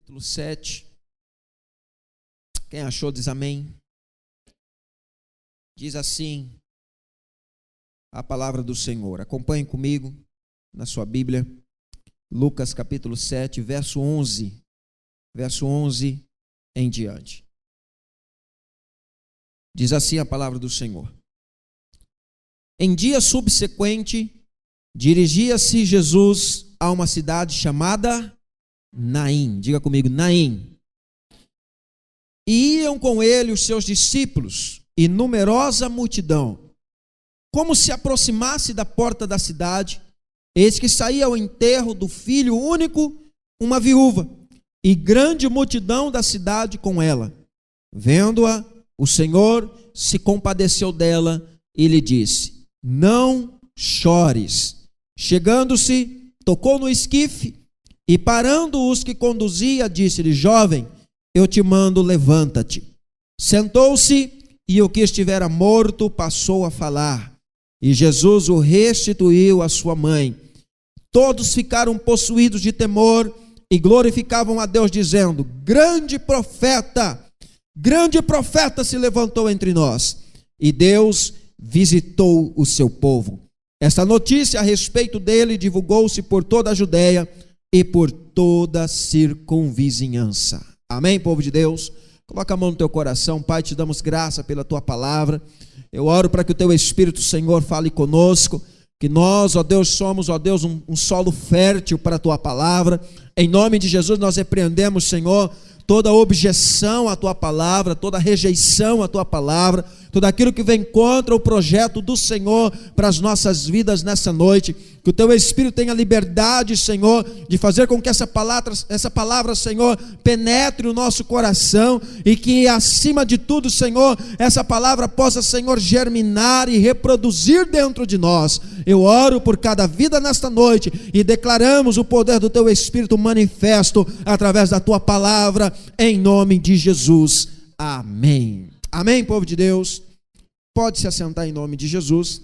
capítulo 7. Quem achou diz amém. Diz assim a palavra do Senhor. Acompanhe comigo na sua Bíblia. Lucas capítulo 7, verso 11. Verso 11 em diante. Diz assim a palavra do Senhor. Em dia subsequente, dirigia-se Jesus a uma cidade chamada Naim. Diga comigo, Naim. E iam com ele os seus discípulos e numerosa multidão. Como se aproximasse da porta da cidade, eis que saía ao enterro do filho único uma viúva, e grande multidão da cidade com ela. Vendo-a, o Senhor se compadeceu dela e lhe disse: não chores. Chegando-se, tocou no esquife, e parando os que conduzia, disse-lhe: jovem, eu te mando, levanta-te. Sentou-se, e o que estivera morto passou a falar. E Jesus o restituiu à sua mãe. Todos ficaram possuídos de temor e glorificavam a Deus, dizendo: grande profeta se levantou entre nós, e Deus visitou o seu povo. Esta notícia a respeito dele divulgou-se por toda a Judeia e por toda a circunvizinhança. Amém, povo de Deus? Coloca a mão no teu coração. Pai, te damos graça pela tua palavra. Eu oro para que o teu Espírito, Senhor, fale conosco, que nós, ó Deus, somos, ó Deus, um solo fértil para a tua palavra. Em nome de Jesus nós repreendemos, Senhor, toda objeção à tua palavra, toda rejeição à tua palavra, tudo aquilo que vem contra o projeto do Senhor para as nossas vidas nessa noite. Que o teu Espírito tenha liberdade, Senhor, de fazer com que essa palavra, Senhor, penetre o nosso coração, e que acima de tudo, Senhor, essa palavra possa, Senhor, germinar e reproduzir dentro de nós. Eu oro por cada vida nesta noite e declaramos o poder do teu Espírito manifesto através da tua palavra, em nome de Jesus. Amém. Amém, povo de Deus? Pode se assentar em nome de Jesus.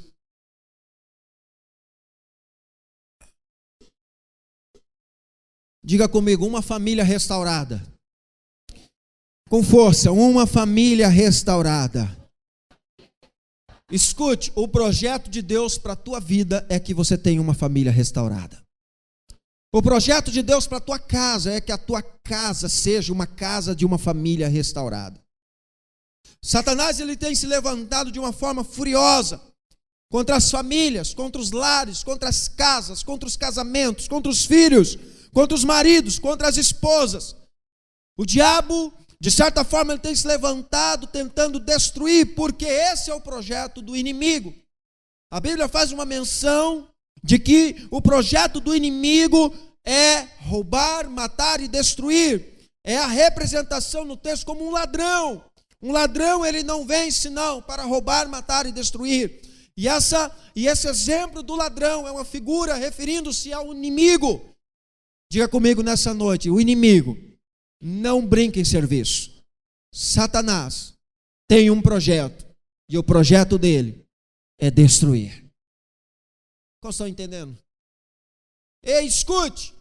Diga comigo, uma família restaurada. Com força, uma família restaurada. Escute, o projeto de Deus para a tua vida é que você tenha uma família restaurada. O projeto de Deus para a tua casa é que a tua casa seja uma casa de uma família restaurada. Satanás, ele tem se levantado de uma forma furiosa contra as famílias, contra os lares, contra as casas, contra os casamentos, contra os filhos, contra os maridos, contra as esposas. O diabo, de certa forma, ele tem se levantado tentando destruir, porque esse é o projeto do inimigo. A Bíblia faz uma menção de que o projeto do inimigo é roubar, matar e destruir. É a representação no texto como um ladrão. Um ladrão, ele não vem senão para roubar, matar e destruir. E esse exemplo do ladrão é uma figura referindo-se ao inimigo. Diga comigo nessa noite, o inimigo não brinca em serviço. Satanás tem um projeto, e o projeto dele é destruir. Qual estão entendendo? Ei, escute,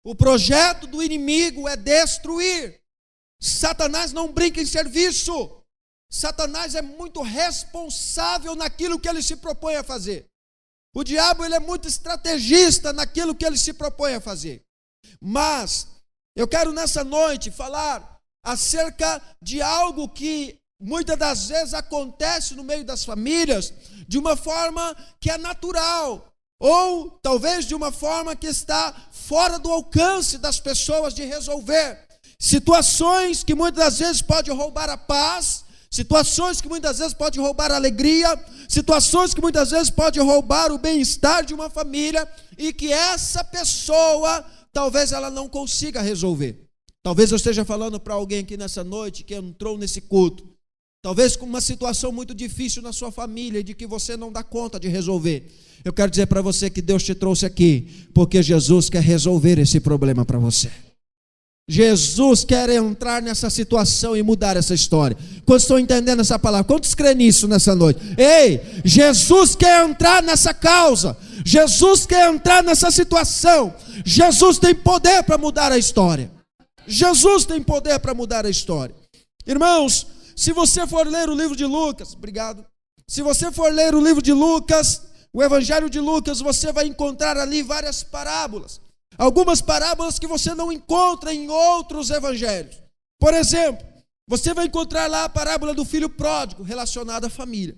o projeto do inimigo é destruir. Satanás não brinca em serviço. Satanás é muito responsável naquilo que ele se propõe a fazer. O diabo, ele é muito estrategista naquilo que ele se propõe a fazer. Mas eu quero nessa noite falar acerca de algo que muitas das vezes acontece no meio das famílias de uma forma que é natural, ou talvez de uma forma que está fora do alcance das pessoas de resolver. Situações que muitas das vezes podem roubar a paz, situações que muitas vezes podem roubar a alegria, situações que muitas vezes podem roubar o bem-estar de uma família, e que essa pessoa, talvez ela não consiga resolver. Talvez eu esteja falando para alguém aqui nessa noite que entrou nesse culto, talvez com uma situação muito difícil na sua família, de que você não dá conta de resolver. Eu quero dizer para você que Deus te trouxe aqui, porque Jesus quer resolver esse problema para você. Jesus quer entrar nessa situação e mudar essa história. Quantos estão entendendo essa palavra? Quantos creem nisso nessa noite? Ei, Jesus quer entrar nessa causa. Jesus quer entrar nessa situação. Jesus tem poder para mudar a história. Jesus tem poder para mudar a história. Irmãos, se você for ler o livro de Lucas, obrigado. Se você for ler o livro de Lucas, o Evangelho de Lucas, você vai encontrar ali várias parábolas. Algumas parábolas que você não encontra em outros evangelhos. Por exemplo, você vai encontrar lá a parábola do filho pródigo, relacionada à família.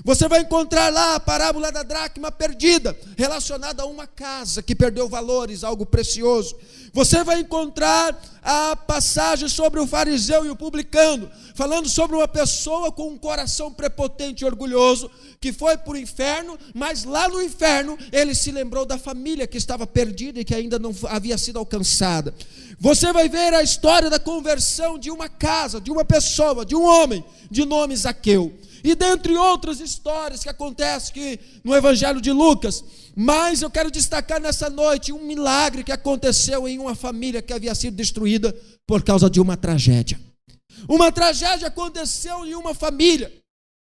Você vai encontrar lá a parábola da dracma perdida, relacionada a uma casa que perdeu valores, algo precioso. Você vai encontrar a passagem sobre o fariseu e o publicano, falando sobre uma pessoa com um coração prepotente e orgulhoso, que foi para o inferno, mas lá no inferno ele se lembrou da família que estava perdida e que ainda não havia sido alcançada. Você vai ver a história da conversão de uma casa, de uma pessoa, de um homem, de nome Zaqueu. E dentre outras histórias que acontecem aqui no Evangelho de Lucas, mas eu quero destacar nessa noite um milagre que aconteceu em uma família que havia sido destruída por causa de uma tragédia. Uma tragédia aconteceu em uma família,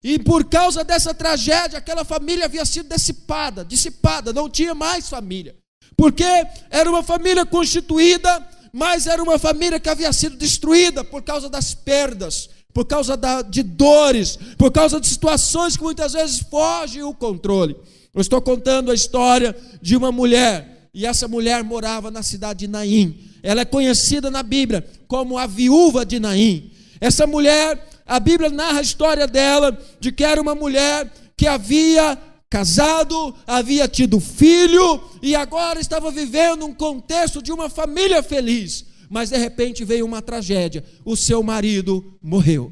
e por causa dessa tragédia, aquela família havia sido dissipada, não tinha mais família, porque era uma família constituída, mas era uma família que havia sido destruída por causa das perdas, por causa de dores, por causa de situações que muitas vezes fogem o controle. Eu estou contando a história de uma mulher, e essa mulher morava na cidade de Naim. Ela é conhecida na Bíblia como a viúva de Naim. Essa mulher, a Bíblia narra a história dela, de que era uma mulher que havia casado, havia tido filho, e agora estava vivendo um contexto de uma família feliz. Mas de repente veio uma tragédia, o seu marido morreu.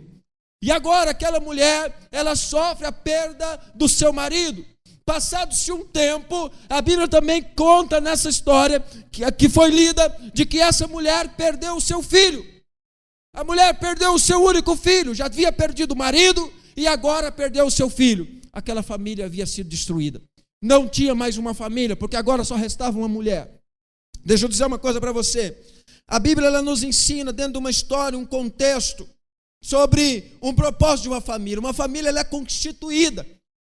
E agora aquela mulher, ela sofre a perda do seu marido. Passado-se um tempo, a Bíblia também conta nessa história, que foi lida, de que essa mulher perdeu o seu filho. A mulher perdeu o seu único filho, já havia perdido o marido e agora perdeu o seu filho. Aquela família havia sido destruída. Não tinha mais uma família, porque agora só restava uma mulher. Deixa eu dizer uma coisa para você. A Bíblia ela nos ensina dentro de uma história, um contexto, sobre um propósito de uma família. Uma família ela é constituída.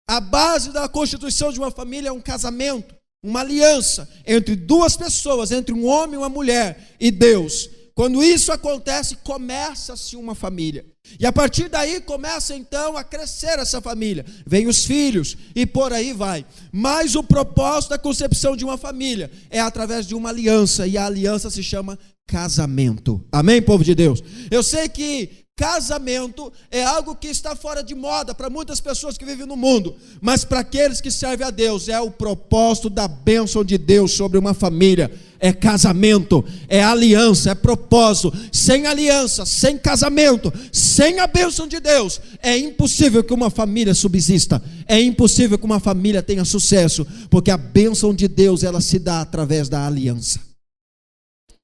A base da constituição de uma família é um casamento, uma aliança entre duas pessoas, entre um homem e uma mulher e Deus. Quando isso acontece, começa-se uma família. E a partir daí começa então a crescer essa família. Vêm os filhos e por aí vai. Mas o propósito da concepção de uma família é através de uma aliança. E a aliança se chama casamento. Amém, povo de Deus? Eu sei que casamento é algo que está fora de moda para muitas pessoas que vivem no mundo, mas para aqueles que servem a Deus, é o propósito da bênção de Deus sobre uma família. É casamento, é aliança, é propósito. Sem aliança, sem casamento, sem a bênção de Deus, é impossível que uma família subsista, é impossível que uma família tenha sucesso, porque a bênção de Deus, ela se dá através da aliança.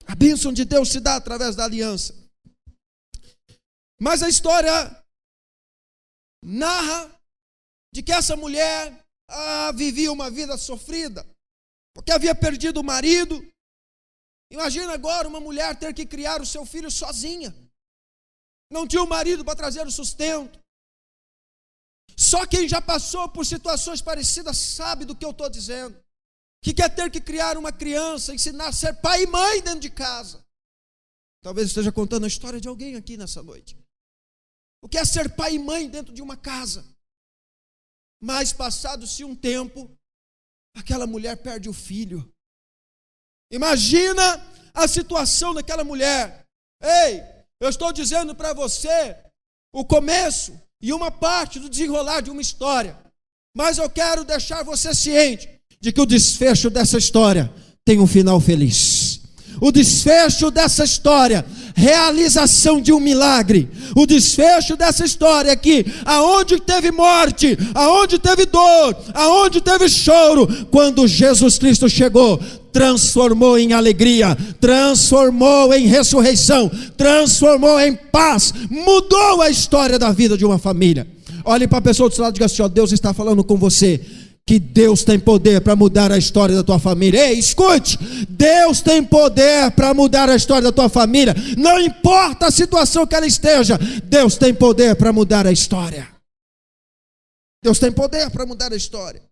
A bênção de Deus se dá através da aliança. Mas a história narra de que essa mulher vivia uma vida sofrida, porque havia perdido o marido. Imagina agora uma mulher ter que criar o seu filho sozinha. Não tinha um marido para trazer o sustento. Só quem já passou por situações parecidas sabe do que eu estou dizendo. Que quer ter que criar uma criança, ensinar a ser pai e mãe dentro de casa. Talvez esteja contando a história de alguém aqui nessa noite. O que é ser pai e mãe dentro de uma casa? Mas passado-se um tempo, aquela mulher perde o filho. Imagina a situação daquela mulher. Ei, eu estou dizendo para você o começo e uma parte do desenrolar de uma história. Mas eu quero deixar você ciente de que o desfecho dessa história tem um final feliz. O desfecho dessa história, realização de um milagre. O desfecho dessa história é que aonde teve morte, aonde teve dor, aonde teve choro, quando Jesus Cristo chegou, transformou em alegria, transformou em ressurreição, transformou em paz, mudou a história da vida de uma família. Olhe para a pessoa do seu lado e diga assim: ó, Deus está falando com você. Que Deus tem poder para mudar a história da tua família. Ei, escute, Deus tem poder para mudar a história da tua família. Não importa a situação que ela esteja, Deus tem poder para mudar a história. Deus tem poder para mudar a história.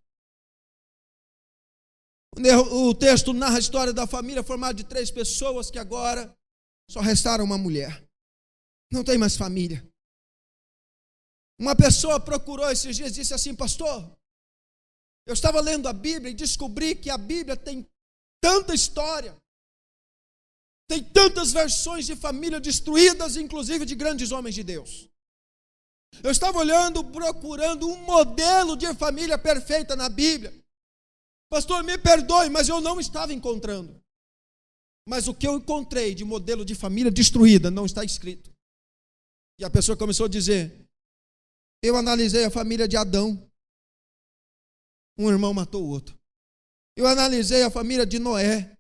O texto narra a história da família formada de 3 pessoas que agora Só restaram uma mulher. Não tem mais família. Uma pessoa procurou esses dias e disse assim: pastor, eu estava lendo a Bíblia e descobri que a Bíblia tem tanta história, tem tantas versões de família destruídas, inclusive de grandes homens de Deus. Eu estava olhando, procurando um modelo de família perfeita na Bíblia. Pastor, me perdoe, mas eu não estava encontrando. Mas o que eu encontrei de modelo de família destruída não está escrito. E a pessoa começou a dizer: eu analisei a família de Adão. Um irmão matou o outro. Eu analisei a família de Noé.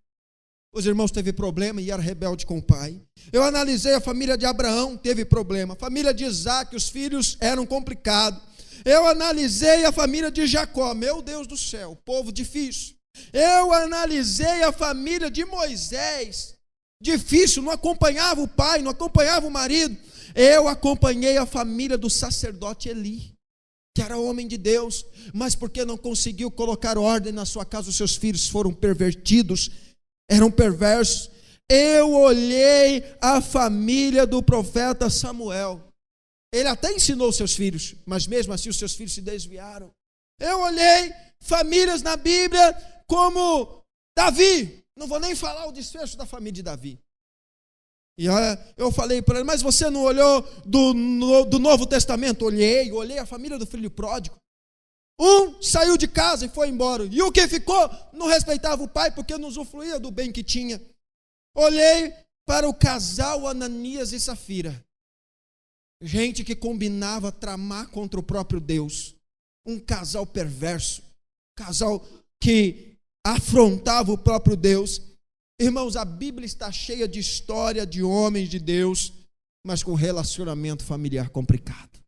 Os irmãos teve problema e era rebelde com o pai. Eu analisei a família de Abraão, teve problema. A família de Isaac, os filhos eram complicados. Eu analisei a família de Jacó, meu Deus do céu, povo difícil. Eu analisei a família de Moisés, difícil, não acompanhava o pai, não acompanhava o marido. Eu acompanhei a família do sacerdote Eli, que era homem de Deus, mas porque não conseguiu colocar ordem na sua casa, os seus filhos foram pervertidos, eram perversos. Eu olhei a família do profeta Samuel. Ele até ensinou seus filhos, mas mesmo assim os seus filhos se desviaram. Eu olhei famílias na Bíblia como Davi. Não vou nem falar o desfecho da família de Davi. E eu falei para ele: mas você não olhou do Novo Testamento? Olhei a família do filho pródigo. Um saiu de casa e foi embora. E o que ficou não respeitava o pai porque não usufruía do bem que tinha. Olhei para o casal Ananias e Safira. Gente que combinava tramar contra o próprio Deus. Um casal perverso. Casal que afrontava o próprio Deus. Irmãos, a Bíblia está cheia de história de homens de Deus, mas com relacionamento familiar complicado.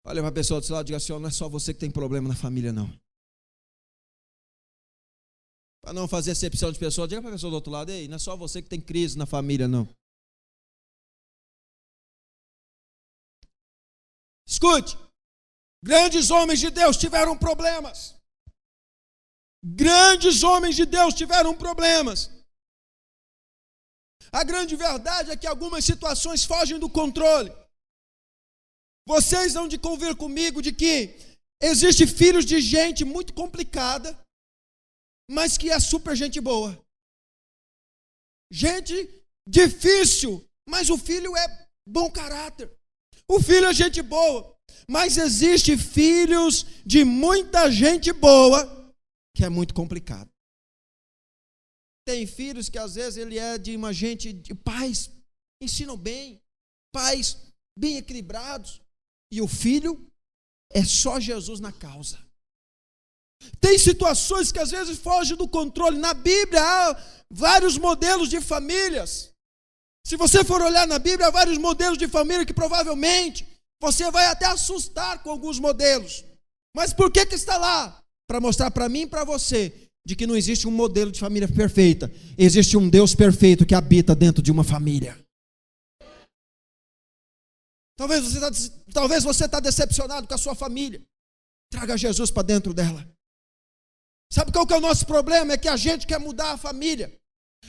Olha para a pessoa do seu lado e diga assim: não é só você que tem problema na família, não. Para não fazer acepção de pessoa, diga para a pessoa do outro lado: ei, não é só você que tem crise na família, não. Escute, grandes homens de Deus tiveram problemas. Grandes homens de Deus tiveram problemas. A grande verdade é que algumas situações fogem do controle. Vocês hão de convir comigo de que existe filhos de gente muito complicada, mas que é super gente boa. Gente difícil, mas o filho é bom caráter. O filho é gente boa, mas existe filhos de muita gente boa que é muito complicado. Tem filhos que às vezes ele é de uma gente, de pais ensinam bem, pais bem equilibrados, e o filho é só Jesus na causa. Tem situações que às vezes fogem do controle. Na Bíblia há vários modelos de famílias. Se você for olhar na Bíblia, há vários modelos de família que provavelmente você vai até assustar com alguns modelos. Mas por que está lá? Para mostrar para mim e para você de que não existe um modelo de família perfeita. Existe um Deus perfeito que habita dentro de uma família. Talvez você está decepcionado com a sua família. Traga Jesus para dentro dela. Sabe qual que é o nosso problema? É que a gente quer mudar a família.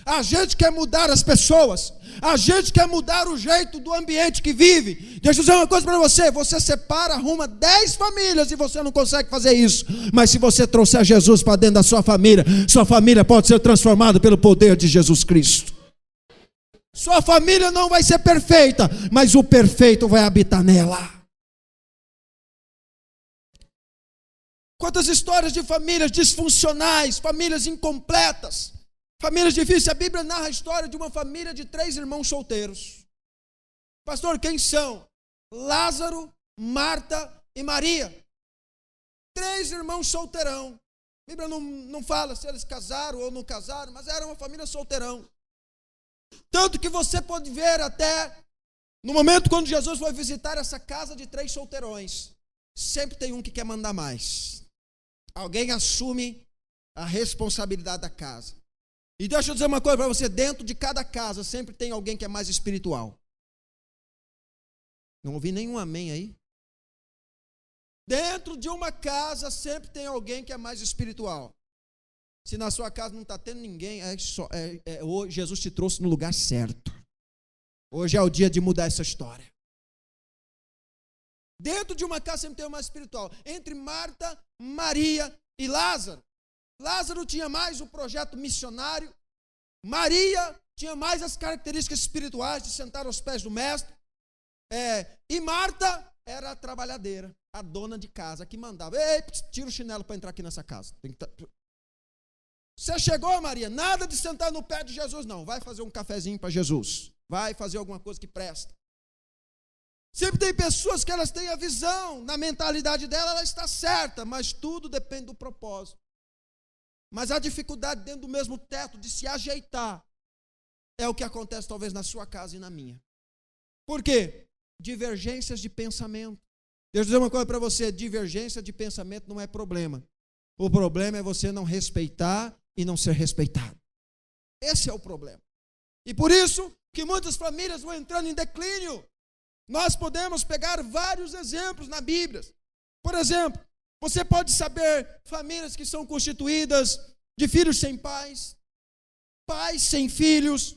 A gente quer mudar as pessoas. A gente quer mudar o jeito do ambiente que vive. Deixa eu dizer uma coisa para você. Você separa, arruma 10 famílias e você não consegue fazer isso. Mas se você trouxer Jesus para dentro da sua família pode ser transformada pelo poder de Jesus Cristo. Sua família não vai ser perfeita, mas o perfeito vai habitar nela. Quantas histórias de famílias disfuncionais, famílias incompletas, famílias difíceis. A Bíblia narra a história de uma família de 3 irmãos solteiros. Pastor, quem são? Lázaro, Marta e Maria. 3 irmãos solteirão. A Bíblia não fala se eles casaram ou não casaram, mas era uma família solteirão. Tanto que você pode ver até no momento quando Jesus foi visitar essa casa de 3 solteirões, sempre tem um que quer mandar mais. Alguém assume a responsabilidade da casa. E deixa eu dizer uma coisa para você: dentro de cada casa sempre tem alguém que é mais espiritual. Não ouvi nenhum amém aí? Dentro de uma casa sempre tem alguém que é mais espiritual. Se na sua casa não está tendo ninguém, hoje Jesus te trouxe no lugar certo. Hoje é o dia de mudar essa história. Dentro de uma casa sempre tem uma espiritual. Entre Marta, Maria e Lázaro. Lázaro tinha mais o projeto missionário. Maria tinha mais as características espirituais de sentar aos pés do mestre. E Marta era a trabalhadeira, a dona de casa, que mandava. Ei, tira o chinelo para entrar aqui nessa casa. Você chegou, Maria? Nada de sentar no pé de Jesus, não. Vai fazer um cafezinho para Jesus. Vai fazer alguma coisa que presta. Sempre tem pessoas que elas têm a visão, na mentalidade dela ela está certa, mas tudo depende do propósito. Mas a dificuldade dentro do mesmo teto de se ajeitar é o que acontece talvez na sua casa e na minha. Por quê? Divergências de pensamento. Deixa eu dizer uma coisa para você, divergência de pensamento não é problema. O problema é você não respeitar e não ser respeitado. Esse é o problema. E por isso que muitas famílias vão entrando em declínio. Nós podemos pegar vários exemplos na Bíblia. Por exemplo, você pode saber famílias que são constituídas de filhos sem pais, pais sem filhos.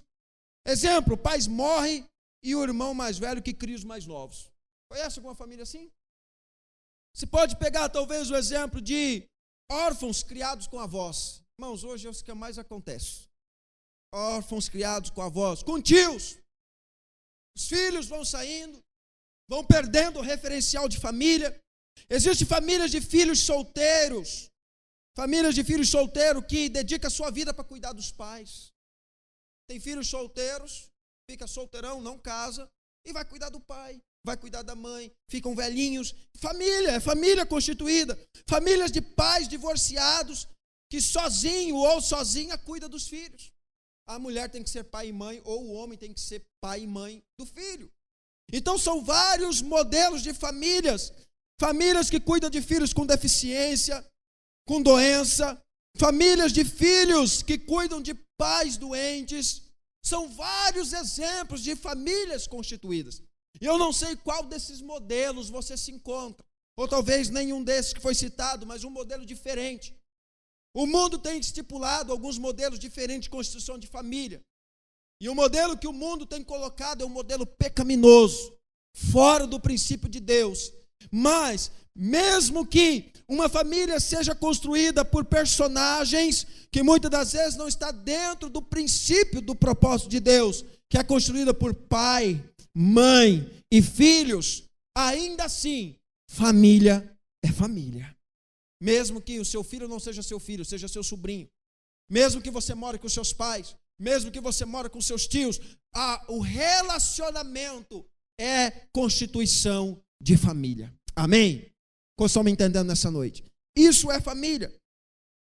Exemplo, pais morrem e o irmão mais velho que cria os mais novos. Conhece alguma família assim? Você pode pegar talvez o exemplo de órfãos criados com avós. Irmãos, hoje é o que mais acontece. Órfãos criados com avós, com tios. Os filhos vão saindo, vão perdendo o referencial de família. Existem famílias de filhos solteiros, que dedicam a sua vida para cuidar dos pais. Tem filhos solteiros, fica solteirão, não casa, e vai cuidar do pai, vai cuidar da mãe, ficam velhinhos. Família constituída. Famílias de pais divorciados, que sozinho ou sozinha cuida dos filhos. A mulher tem que ser pai e mãe, ou o homem tem que ser pai e mãe do filho. Então são vários modelos de famílias. Famílias que cuidam de filhos com deficiência, com doença. Famílias de filhos que cuidam de pais doentes. São vários exemplos de famílias constituídas. E eu não sei qual desses modelos você se encontra. Ou talvez nenhum desses que foi citado, mas um modelo diferente. O mundo tem estipulado alguns modelos diferentes de constituição de família. E o modelo que o mundo tem colocado é um modelo pecaminoso, fora do princípio de Deus. Mas, mesmo que uma família seja construída por personagens que muitas das vezes não está dentro do princípio do propósito de Deus, que é construída por pai, mãe e filhos, ainda assim, família é família. Mesmo que o seu filho não seja seu filho, seja seu sobrinho. Mesmo que você more com seus pais, mesmo que você more com seus tios, o relacionamento é constituição de família. Amém? Vocês estão me entendendo nessa noite? Isso é família.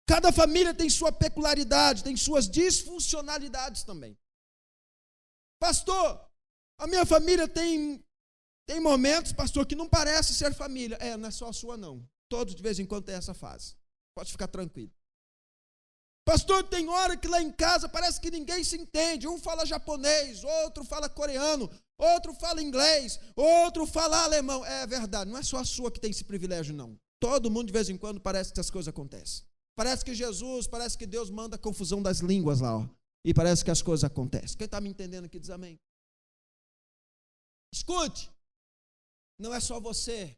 Cada família tem sua peculiaridade, tem suas disfuncionalidades também. Pastor, a minha família tem momentos, pastor, que não parece ser família. Não é só a sua não. Todos de vez em quando tem essa fase. Pode ficar tranquilo. Pastor, tem hora que lá em casa parece que ninguém se entende. Um fala japonês, outro fala coreano, outro fala inglês, outro fala alemão. É verdade, não é só a sua que tem esse privilégio, não. Todo mundo de vez em quando parece que essas coisas acontecem. Parece que Deus manda a confusão das línguas lá, ó, e parece que as coisas acontecem. Quem está me entendendo aqui diz amém. Escute, não é só você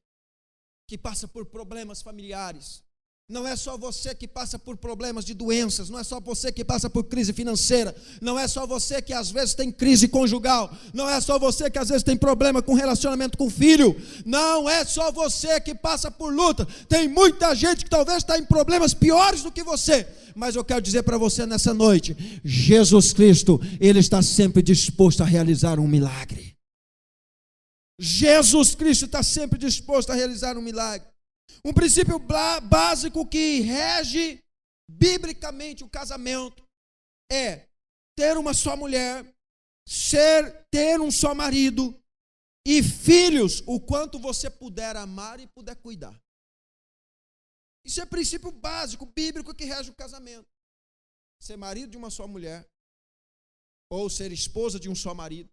que passa por problemas familiares. Não é só você que passa por problemas de doenças, não é só você que passa por crise financeira, não é só você que às vezes tem crise conjugal, não é só você que às vezes tem problema com relacionamento com o filho, não é só você que passa por luta, tem muita gente que talvez está em problemas piores do que você, mas eu quero dizer para você nessa noite, Jesus Cristo, Ele está sempre disposto a realizar um milagre. Jesus Cristo está sempre disposto a realizar um milagre. Um princípio básico que rege biblicamente o casamento é ter uma só mulher, ter um só marido e filhos, o quanto você puder amar e puder cuidar. Isso é princípio básico, bíblico que rege o casamento. Ser marido de uma só mulher ou ser esposa de um só marido.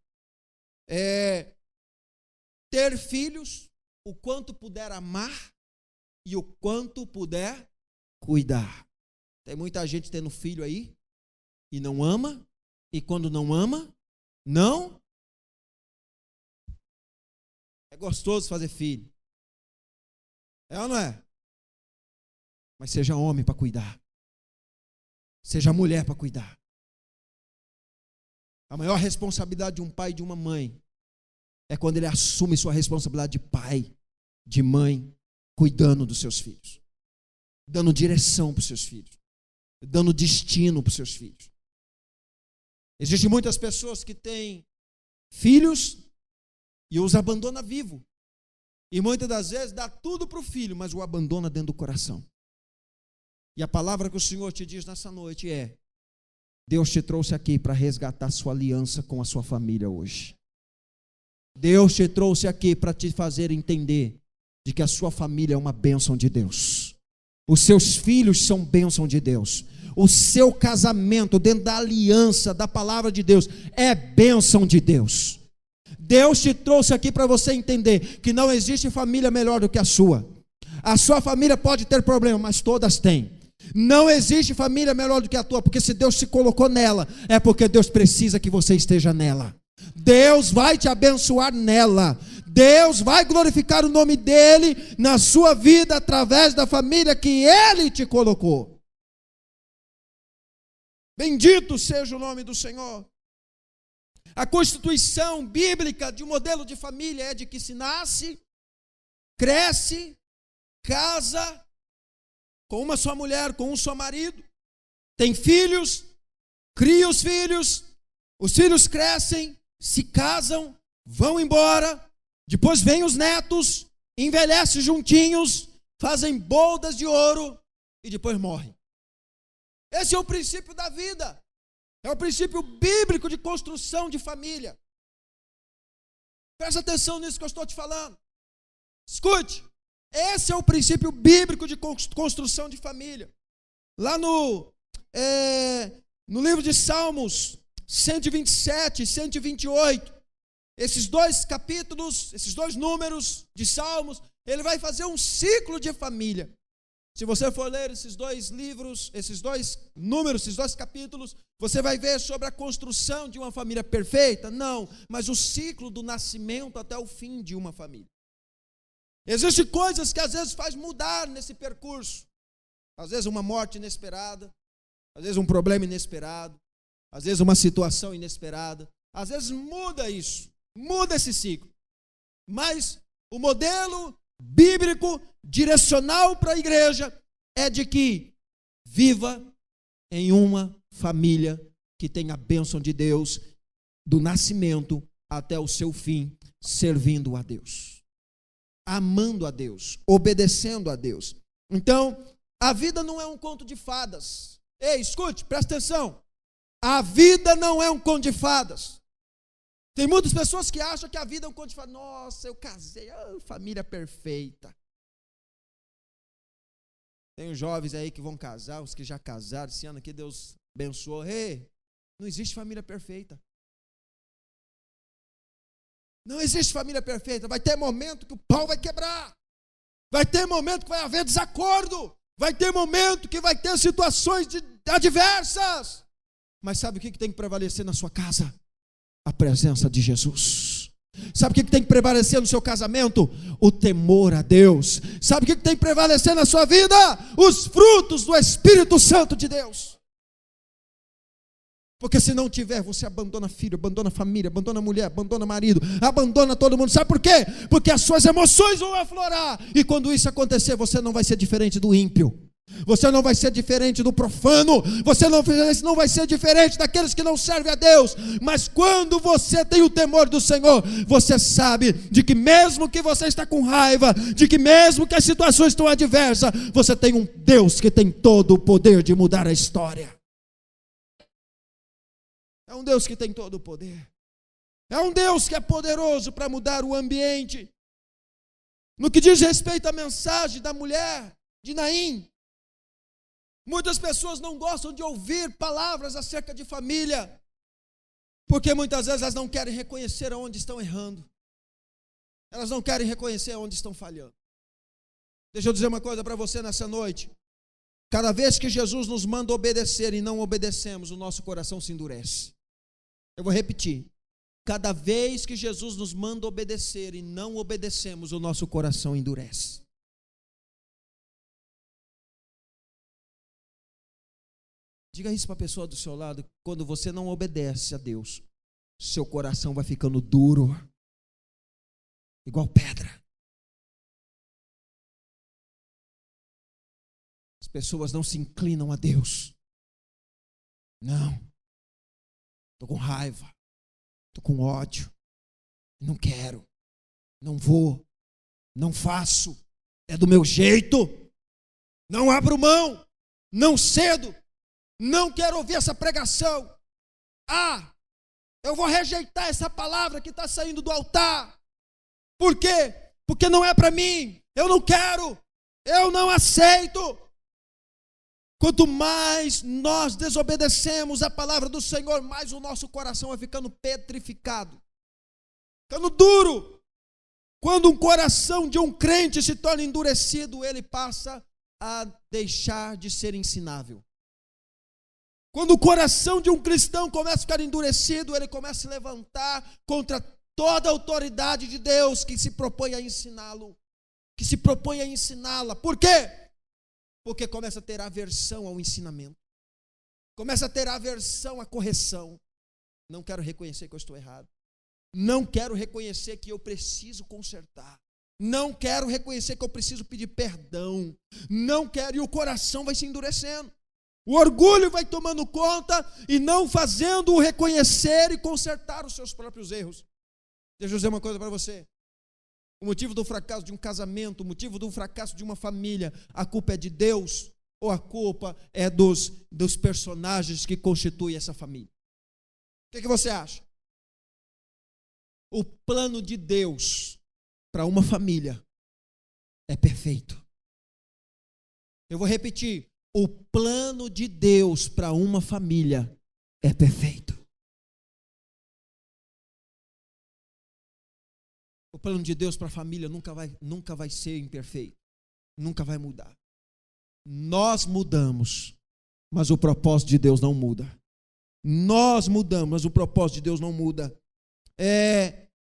Ter filhos, o quanto puder amar e o quanto puder cuidar. Tem muita gente tendo filho aí e não ama, e quando não ama, não. É gostoso fazer filho. É ou não é? Mas seja homem para cuidar. Seja mulher para cuidar. A maior responsabilidade de um pai e de uma mãe é quando ele assume sua responsabilidade de pai, de mãe, cuidando dos seus filhos, dando direção para os seus filhos, dando destino para os seus filhos. Existem muitas pessoas que têm filhos e os abandona vivo. E muitas das vezes dá tudo para o filho, mas o abandona dentro do coração. E a palavra que o Senhor te diz nessa noite é: Deus te trouxe aqui para resgatar sua aliança com a sua família hoje. Deus te trouxe aqui para te fazer entender de que a sua família é uma bênção de Deus. Os seus filhos são bênção de Deus. O seu casamento dentro da aliança da palavra de Deus é bênção de Deus. Deus te trouxe aqui para você entender que não existe família melhor do que a sua. A sua família pode ter problema, mas todas têm. Não existe família melhor do que a tua, porque se Deus te colocou nela, é porque Deus precisa que você esteja nela. Deus vai te abençoar nela. Deus vai glorificar o nome dele na sua vida através da família que ele te colocou. Bendito seja o nome do Senhor. A constituição bíblica de um modelo de família é de que se nasce, cresce, casa com uma só mulher, com um só marido, tem filhos, cria os filhos crescem, se casam, vão embora, depois vêm os netos, envelhecem juntinhos, fazem bodas de ouro e depois morrem. Esse é o princípio da vida, é o princípio bíblico de construção de família. Presta atenção nisso que eu estou te falando. Escute. Esse é o princípio bíblico de construção de família. Lá no livro de Salmos 127 e 128, esses dois capítulos, esses dois números de Salmos, ele vai fazer um ciclo de família. Se você for ler esses dois livros, esses dois números, esses dois capítulos, você vai ver sobre a construção de uma família perfeita? Não, mas o ciclo do nascimento até o fim de uma família. Existem coisas que às vezes faz mudar nesse percurso. Às vezes uma morte inesperada, às vezes um problema inesperado, às vezes uma situação inesperada. Às vezes muda isso, muda esse ciclo. Mas o modelo bíblico, direcional para a igreja, é de que viva em uma família que tem a bênção de Deus, do nascimento até o seu fim, servindo a Deus, amando a Deus, obedecendo a Deus. Então, a vida não é um conto de fadas. Ei, escute, presta atenção. A vida não é um conto de fadas. Tem muitas pessoas que acham que a vida é um conto de fadas. Nossa, eu casei, família perfeita. Tem os jovens aí que vão casar, os que já casaram, esse ano aqui Deus abençoou. Ei, não existe família perfeita. Não existe família perfeita. Vai ter momento que o pau vai quebrar. Vai ter momento que vai haver desacordo. Vai ter momento que vai ter situações adversas. Mas sabe o que tem que prevalecer na sua casa? A presença de Jesus. Sabe o que tem que prevalecer no seu casamento? O temor a Deus. Sabe o que tem que prevalecer na sua vida? Os frutos do Espírito Santo de Deus. Porque se não tiver, você abandona filho, abandona família, abandona mulher, abandona marido, abandona todo mundo. Sabe por quê? Porque as suas emoções vão aflorar. E quando isso acontecer, você não vai ser diferente do ímpio. Você não vai ser diferente do profano. Você não vai ser diferente daqueles que não servem a Deus. Mas quando você tem o temor do Senhor, você sabe de que mesmo que você está com raiva, de que mesmo que as situações estão adversas, você tem um Deus que tem todo o poder de mudar a história. É um Deus que tem todo o poder. É um Deus que é poderoso para mudar o ambiente. No que diz respeito à mensagem da mulher de Naim, muitas pessoas não gostam de ouvir palavras acerca de família, porque muitas vezes elas não querem reconhecer aonde estão errando. Elas não querem reconhecer aonde estão falhando. Deixa eu dizer uma coisa para você nessa noite. Cada vez que Jesus nos manda obedecer e não obedecemos, o nosso coração se endurece. Eu vou repetir. Cada vez que Jesus nos manda obedecer e não obedecemos, o nosso coração endurece. Diga isso para a pessoa do seu lado. Quando você não obedece a Deus, seu coração vai ficando duro, igual pedra. As pessoas não se inclinam a Deus. Não. Estou com raiva. Estou com ódio. Não quero. Não vou. Não faço. É do meu jeito. Não abro mão. Não cedo. Não quero ouvir essa pregação. Eu vou rejeitar essa palavra que está saindo do altar. Por quê? Porque não é para mim. Eu não quero. Eu não aceito. Quanto mais nós desobedecemos a palavra do Senhor, mais o nosso coração vai ficando petrificado, ficando duro. Quando um coração de um crente se torna endurecido, ele passa a deixar de ser ensinável. Quando o coração de um cristão começa a ficar endurecido, ele começa a se levantar contra toda a autoridade de Deus que se propõe a ensiná-lo, que se propõe a ensiná-la. Por quê? Porque começa a ter aversão ao ensinamento, começa a ter aversão à correção. Não quero reconhecer que eu estou errado, não quero reconhecer que eu preciso consertar, não quero reconhecer que eu preciso pedir perdão, não quero, e o coração vai se endurecendo, o orgulho vai tomando conta e não fazendo-o reconhecer e consertar os seus próprios erros. Deixa eu dizer uma coisa para você. O motivo do fracasso de um casamento, o motivo do fracasso de uma família, a culpa é de Deus ou a culpa é dos personagens que constituem essa família? O que você acha? O plano de Deus para uma família é perfeito. Eu vou repetir. O plano de Deus para uma família é perfeito. O plano de Deus para a família nunca vai ser imperfeito, nunca vai mudar. Nós mudamos, mas o propósito de Deus não muda. Nós mudamos, mas o propósito de Deus não muda.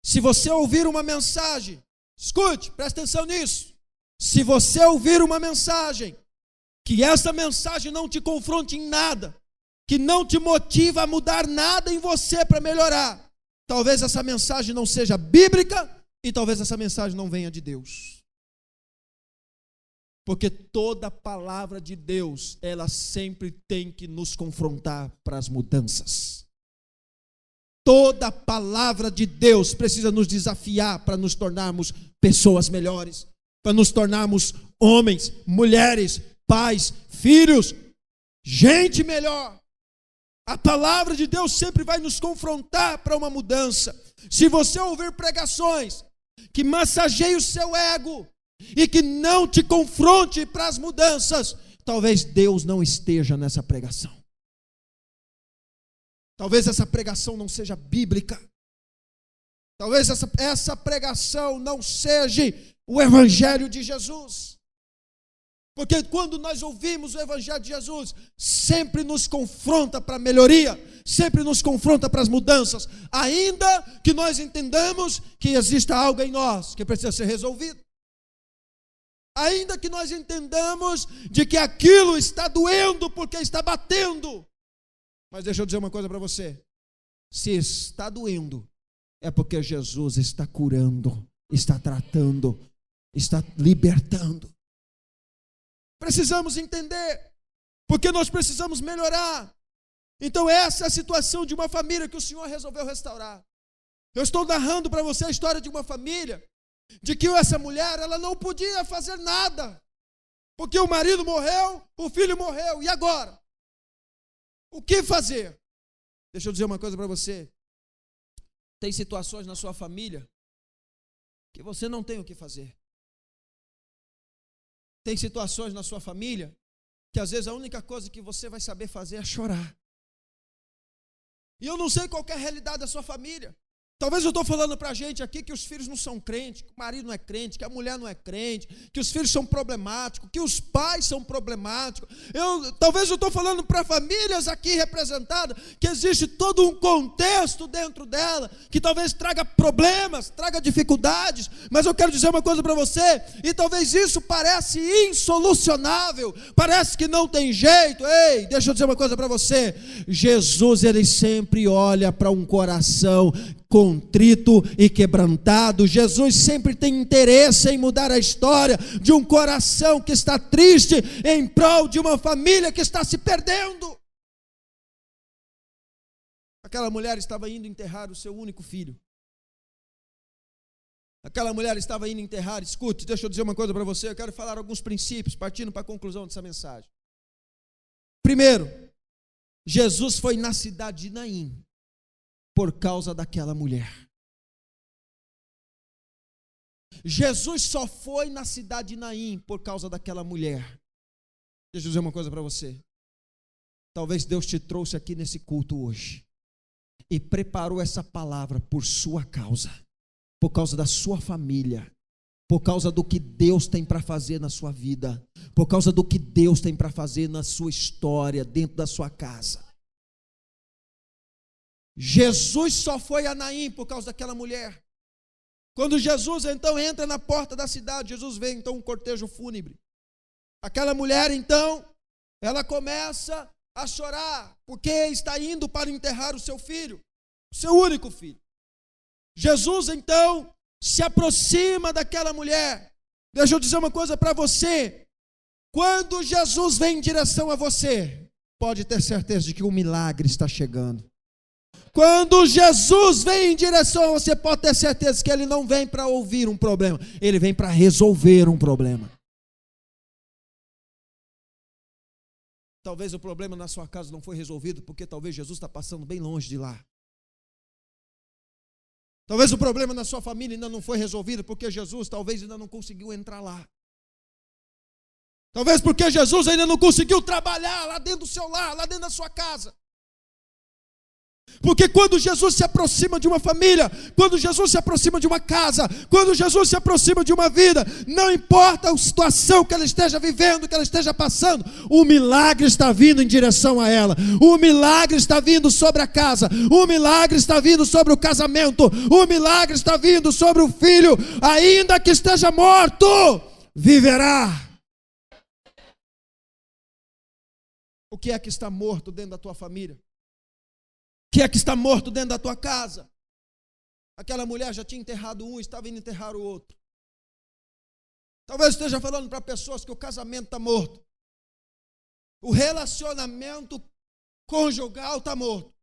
Se você ouvir uma mensagem, escute, preste atenção nisso. Se você ouvir uma mensagem, que essa mensagem não te confronte em nada, que não te motiva a mudar nada em você para melhorar, talvez essa mensagem não seja bíblica, e talvez essa mensagem não venha de Deus. Porque toda palavra de Deus, ela sempre tem que nos confrontar para as mudanças. Toda palavra de Deus precisa nos desafiar para nos tornarmos pessoas melhores, para nos tornarmos homens, mulheres, pais, filhos, gente melhor. A palavra de Deus sempre vai nos confrontar para uma mudança. Se você ouvir pregações que massageiem o seu ego e que não te confronte para as mudanças, talvez Deus não esteja nessa pregação. Talvez essa pregação não seja bíblica. Talvez essa pregação não seja o Evangelho de Jesus. Porque quando nós ouvimos o Evangelho de Jesus, sempre nos confronta para a melhoria, sempre nos confronta para as mudanças, ainda que nós entendamos que exista algo em nós que precisa ser resolvido. Ainda que nós entendamos de que aquilo está doendo porque está batendo. Mas deixa eu dizer uma coisa para você. Se está doendo, é porque Jesus está curando, está tratando, está libertando. Precisamos entender, porque nós precisamos melhorar. Então essa é a situação de uma família que o Senhor resolveu restaurar. Eu estou narrando para você a história de uma família, de que essa mulher, ela não podia fazer nada, porque o marido morreu, o filho morreu, e agora? O que fazer? Deixa eu dizer uma coisa para você. Tem situações na sua família que você não tem o que fazer. Tem situações na sua família que às vezes a única coisa que você vai saber fazer é chorar. E eu não sei qual é a realidade da sua família. Talvez eu estou falando para a gente aqui que os filhos não são crentes, que o marido não é crente, que a mulher não é crente, que os filhos são problemáticos, que os pais são problemáticos. Talvez eu estou falando para famílias aqui representadas, que existe todo um contexto dentro dela, que talvez traga problemas, traga dificuldades, mas eu quero dizer uma coisa para você, e talvez isso parece insolucionável, parece que não tem jeito. Ei, deixa eu dizer uma coisa para você, Jesus, ele sempre olha para um coração contrito e quebrantado. Jesus sempre tem interesse em mudar a história de um coração que está triste em prol de uma família que está se perdendo. Aquela mulher estava indo enterrar o seu único filho. Aquela mulher estava indo enterrar, escute, deixa eu dizer uma coisa para você, eu quero falar alguns princípios, partindo para a conclusão dessa mensagem. Primeiro, Jesus foi na cidade de Naim por causa daquela mulher. Jesus só foi na cidade de Naim por causa daquela mulher. Deixa eu dizer uma coisa para você. Talvez Deus te trouxe aqui nesse culto hoje e preparou essa palavra por sua causa, por causa da sua família, por causa do que Deus tem para fazer na sua vida, por causa do que Deus tem para fazer na sua história, dentro da sua casa. Jesus só foi a Naim por causa daquela mulher. Quando Jesus então entra na porta da cidade, Jesus vê então um cortejo fúnebre. Aquela mulher então, ela começa a chorar, porque está indo para enterrar o seu filho, o seu único filho. Jesus então se aproxima daquela mulher. Deixa eu dizer uma coisa para você. Quando Jesus vem em direção a você, pode ter certeza de que um milagre está chegando. Quando Jesus vem em direção a você, pode ter certeza que ele não vem para ouvir um problema, ele vem para resolver um problema. Talvez o problema na sua casa não foi resolvido, porque talvez Jesus está passando bem longe de lá. Talvez o problema na sua família ainda não foi resolvido, porque Jesus talvez ainda não conseguiu entrar lá. Talvez porque Jesus ainda não conseguiu trabalhar lá dentro do seu lar, lá dentro da sua casa. Porque quando Jesus se aproxima de uma família, quando Jesus se aproxima de uma casa, quando Jesus se aproxima de uma vida, não importa a situação que ela esteja vivendo, que ela esteja passando, o milagre está vindo em direção a ela, o milagre está vindo sobre a casa, o milagre está vindo sobre o casamento, o milagre está vindo sobre o filho, ainda que esteja morto, viverá. O que é que está morto dentro da tua família? O que é que está morto dentro da tua casa? Aquela mulher já tinha enterrado um, estava indo enterrar o outro. Talvez esteja falando para pessoas que o casamento está morto. O relacionamento conjugal está morto.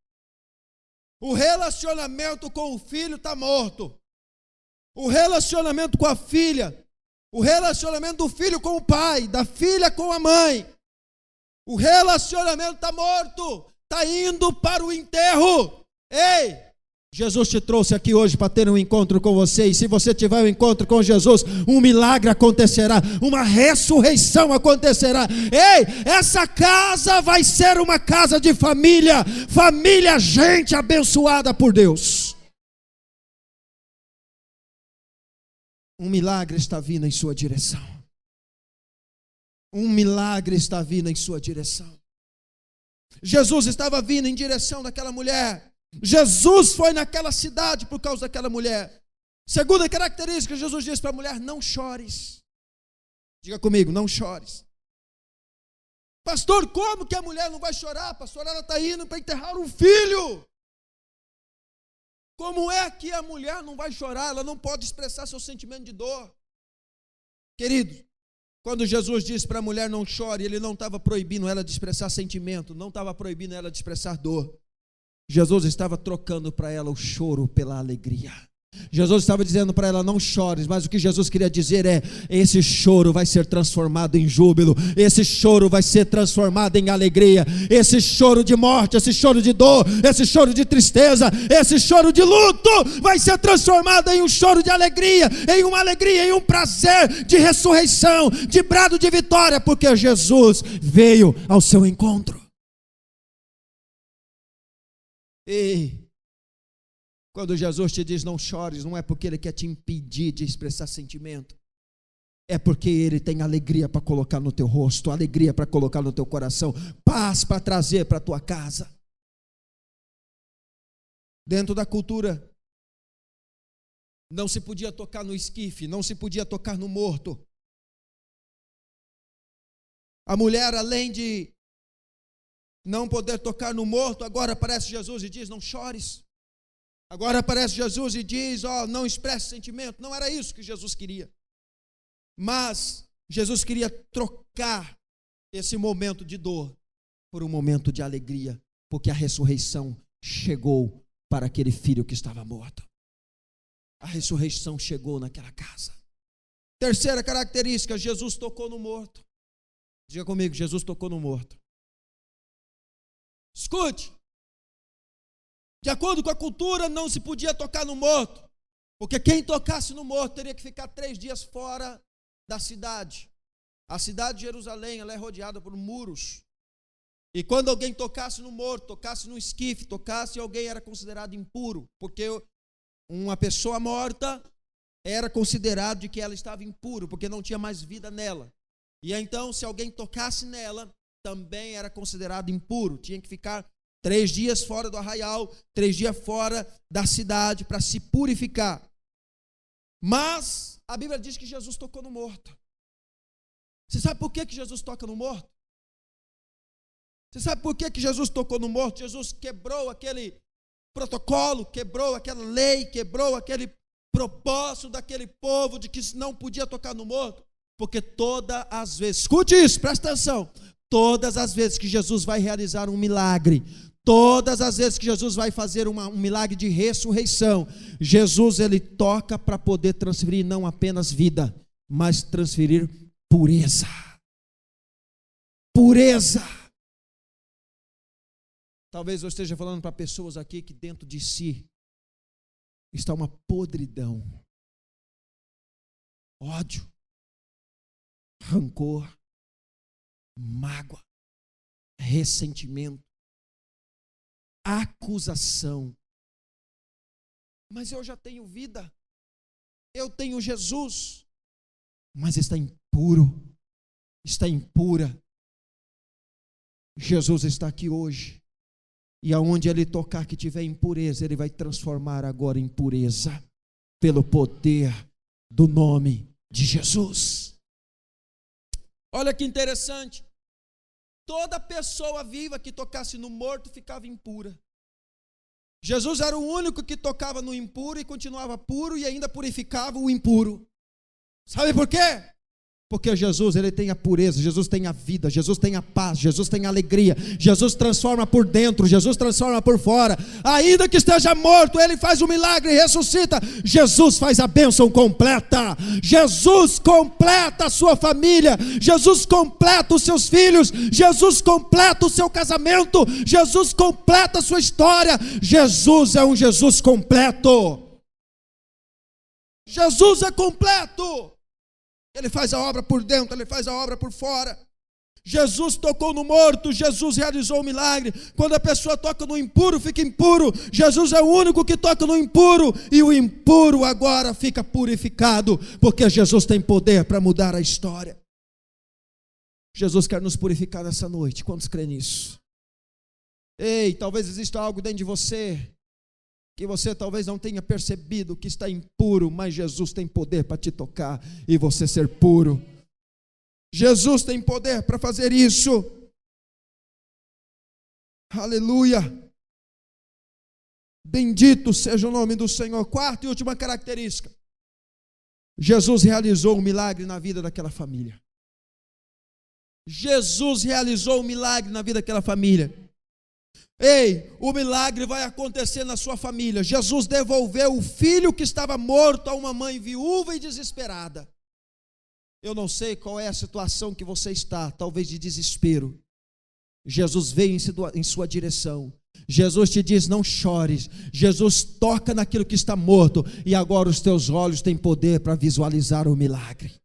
O relacionamento com o filho está morto. O relacionamento com a filha. O relacionamento do filho com o pai, da filha com a mãe. O relacionamento está morto. Está indo para o enterro. Ei, Jesus te trouxe aqui hoje para ter um encontro com você. E se você tiver um encontro com Jesus, um milagre acontecerá, uma ressurreição acontecerá. Ei, essa casa vai ser uma casa de família. Família, gente abençoada por Deus. Um milagre está vindo em sua direção. Um milagre está vindo em sua direção. Jesus estava vindo em direção daquela mulher. Jesus foi naquela cidade por causa daquela mulher. Segunda característica, Jesus disse para a mulher: não chores. Diga comigo, não chores. Pastor, como que a mulher não vai chorar? Pastor, ela está indo para enterrar um filho. Como é que a mulher não vai chorar? Ela não pode expressar seu sentimento de dor. Querido, quando Jesus disse para a mulher não chore, ele não estava proibindo ela de expressar sentimento, não estava proibindo ela de expressar dor. Jesus estava trocando para ela o choro pela alegria. Jesus estava dizendo para ela: não chores, mas o que Jesus queria dizer é: esse choro vai ser transformado em júbilo, esse choro vai ser transformado em alegria, esse choro de morte, esse choro de dor, esse choro de tristeza, esse choro de luto vai ser transformado em um choro de alegria, em um prazer de ressurreição, de brado de vitória, porque Jesus veio ao seu encontro. Ei, Quando Jesus te diz não chores, não é porque Ele quer te impedir de expressar sentimento. É porque Ele tem alegria para colocar no teu rosto, alegria para colocar no teu coração, paz para trazer para a tua casa. Dentro da cultura, não se podia tocar no esquife, não se podia tocar no morto. A mulher, além de não poder tocar no morto, agora aparece Jesus e diz, não chores. Agora aparece Jesus e diz, não expresse sentimento. Não era isso que Jesus queria. Mas Jesus queria trocar esse momento de dor por um momento de alegria, porque a ressurreição chegou para aquele filho que estava morto. A ressurreição chegou naquela casa. Terceira característica, Jesus tocou no morto. Diga comigo, Jesus tocou no morto. Escute, de acordo com a cultura, não se podia tocar no morto, porque quem tocasse no morto teria que ficar 3 dias fora da cidade. A cidade de Jerusalém, ela é rodeada por muros. E quando alguém tocasse no morto, tocasse no esquife, tocasse, alguém era considerado impuro, porque uma pessoa morta era considerado de que ela estava impuro, porque não tinha mais vida nela. E então, se alguém tocasse nela, também era considerado impuro. Tinha que ficar 3 dias fora do arraial, 3 dias fora da cidade para se purificar. Mas a Bíblia diz que Jesus tocou no morto. Você sabe por que Jesus toca no morto? Você sabe por que Jesus tocou no morto? Jesus quebrou aquele protocolo, quebrou aquela lei, quebrou aquele propósito daquele povo de que não podia tocar no morto. Porque todas as vezes, escute isso, presta atenção, todas as vezes que Jesus vai realizar um milagre, todas as vezes que Jesus vai fazer um milagre de ressurreição, Jesus ele toca para poder transferir não apenas vida, mas transferir pureza. Pureza. Talvez eu esteja falando para pessoas aqui que dentro de si está uma podridão, ódio, rancor, mágoa, ressentimento, acusação. Mas eu já tenho vida, eu tenho Jesus, mas está impuro, está impura. Jesus está aqui hoje, e aonde Ele tocar que tiver impureza, Ele vai transformar agora em pureza, pelo poder do nome de Jesus. Olha que interessante, toda pessoa viva que tocasse no morto ficava impura. Jesus era o único que tocava no impuro e continuava puro e ainda purificava o impuro. Sabe por quê? Porque Jesus, Ele tem a pureza, Jesus tem a vida, Jesus tem a paz, Jesus tem a alegria, Jesus transforma por dentro, Jesus transforma por fora. Ainda que esteja morto, Ele faz o milagre e ressuscita. Jesus faz a bênção completa, Jesus completa a sua família, Jesus completa os seus filhos, Jesus completa o seu casamento, Jesus completa a sua história. Jesus é um Jesus completo. Jesus é completo. Ele faz a obra por dentro, Ele faz a obra por fora. Jesus tocou no morto, Jesus realizou o milagre. Quando a pessoa toca no impuro, fica impuro. Jesus é o único que toca no impuro, e o impuro agora fica purificado, porque Jesus tem poder para mudar a história. Jesus quer nos purificar nessa noite. Quantos creem nisso? Ei, talvez exista algo dentro de você que você talvez não tenha percebido que está impuro, mas Jesus tem poder para te tocar e você ser puro. Jesus tem poder para fazer isso. Aleluia. Bendito seja o nome do Senhor. Quarta e última característica. Jesus realizou um milagre na vida daquela família. Jesus realizou um milagre na vida daquela família. Ei, o milagre vai acontecer na sua família. Jesus devolveu o filho que estava morto a uma mãe viúva e desesperada. Eu não sei qual é a situação que você está, talvez de desespero. Jesus veio em sua direção. Jesus te diz, não chores. Jesus toca naquilo que está morto, e agora os teus olhos têm poder para visualizar o milagre.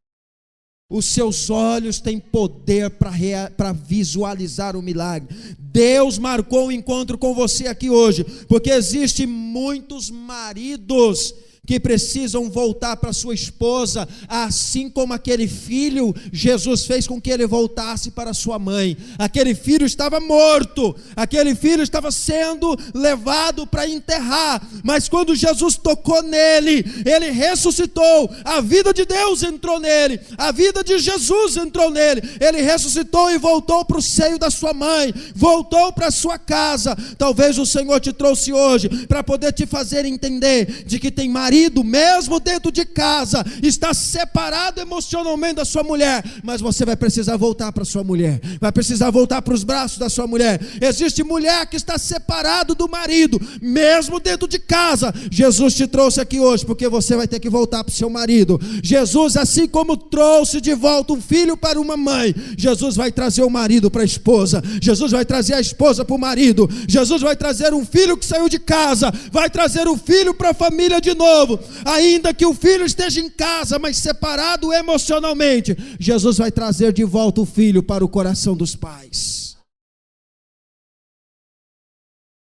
Os seus olhos têm poder para visualizar o milagre. Deus marcou um encontro com você aqui hoje, porque existem muitos maridos que precisam voltar para sua esposa, assim como aquele filho, Jesus fez com que ele voltasse para sua mãe. Aquele filho estava morto, aquele filho estava sendo levado para enterrar, mas quando Jesus tocou nele, ele ressuscitou, a vida de Deus entrou nele, a vida de Jesus entrou nele, ele ressuscitou e voltou para o seio da sua mãe, voltou para a sua casa. Talvez o Senhor te trouxe hoje para poder te fazer entender de que tem marido, mesmo dentro de casa, está separado emocionalmente da sua mulher, mas você vai precisar voltar para sua mulher, vai precisar voltar para os braços da sua mulher. Existe mulher que está separado do marido, mesmo dentro de casa. Jesus te trouxe aqui hoje, porque você vai ter que voltar para o seu marido. Jesus, assim como trouxe de volta um filho para uma mãe, Jesus vai trazer o marido para a esposa, Jesus vai trazer a esposa para o marido, Jesus vai trazer um filho que saiu de casa, vai trazer o filho para a família de novo. Ainda que o filho esteja em casa, mas separado emocionalmente, Jesus vai trazer de volta o filho para o coração dos pais.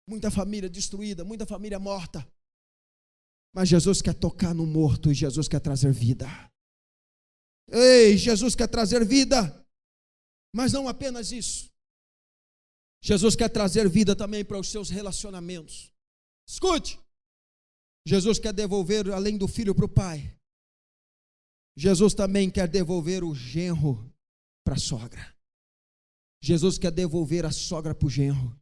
Muita família destruída, muita família morta, mas Jesus quer tocar no morto e Jesus quer trazer vida. Ei, Jesus quer trazer vida, mas não apenas isso. Jesus quer trazer vida também para os seus relacionamentos. Escute, Jesus quer devolver, além do filho, para o pai. Jesus também quer devolver o genro para a sogra. Jesus quer devolver a sogra para o genro.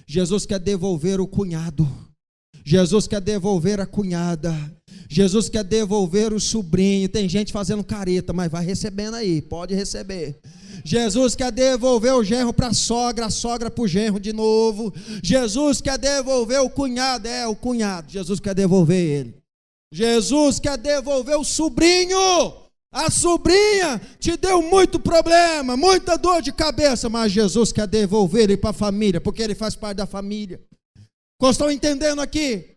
Jesus quer devolver o cunhado. Jesus quer devolver a cunhada. Jesus quer devolver o sobrinho. Tem gente fazendo careta, mas vai recebendo aí, pode receber. Jesus quer devolver o genro para a sogra para o genro de novo. Jesus quer devolver o cunhado, o cunhado, Jesus quer devolver ele. Jesus quer devolver o sobrinho. A sobrinha te deu muito problema, muita dor de cabeça, mas Jesus quer devolver ele para a família, porque ele faz parte da família. Estão entendendo aqui?